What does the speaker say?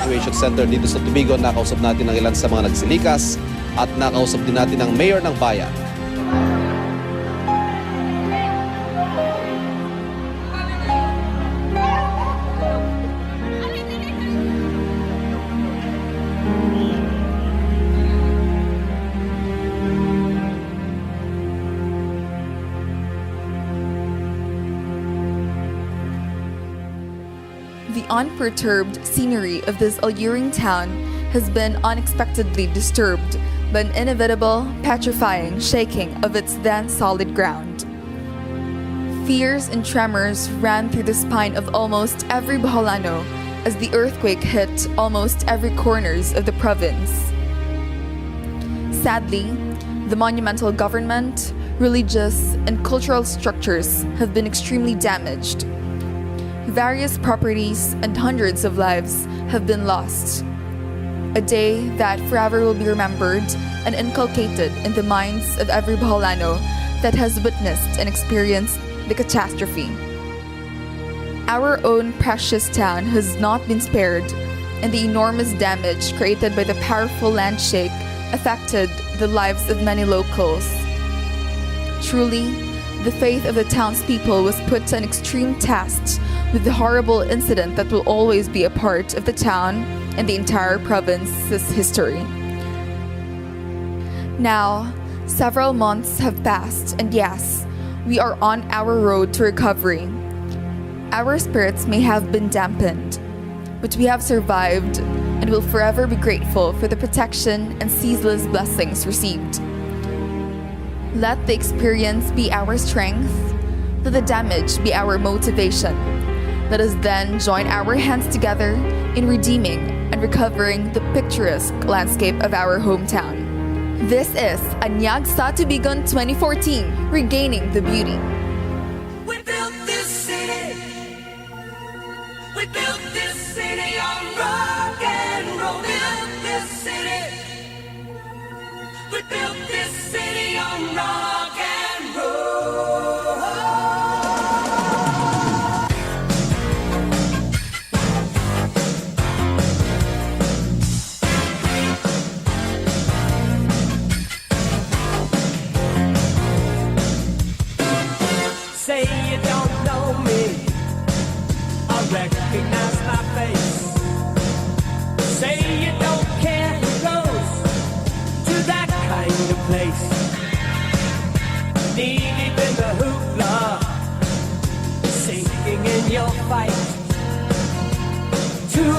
Evacuation Center dito sa Tubigon. Nakausap natin ang ilan sa mga nagsilikas at nakausap din natin ang mayor ng bayan. The unperturbed scenery of this alluring town has been unexpectedly disturbed by an inevitable, petrifying shaking of its then solid ground. Fears and tremors ran through the spine of almost every Bacolano as the earthquake hit almost every corners of the province. Sadly, the monumental government, religious, and cultural structures have been extremely damaged. Various properties and hundreds of lives have been lost. A day that forever will be remembered and inculcated in the minds of every Bacolano that has witnessed and experienced the catastrophe. Our own precious town has not been spared, and the enormous damage created by the powerful landshake affected the lives of many locals. Truly, the faith of the townspeople was put to an extreme test with the horrible incident that will always be a part of the town and the entire province's history. Now, several months have passed, and yes, we are on our road to recovery. Our spirits may have been dampened, but we have survived and will forever be grateful for the protection and ceaseless blessings received. Let the experience be our strength, let the damage be our motivation. Let us then join our hands together in redeeming and recovering the picturesque landscape of our hometown. This is Anyag sa Tubigon 2014, Regaining the Beauty. We built this city. We built this city on rock and roll. We built this city. We built this city on rock and roll. Say you don't know me, I recognize my face. Say you don't care who goes to that kind of place. Knee deep in the hoopla, sinking in your fight. Too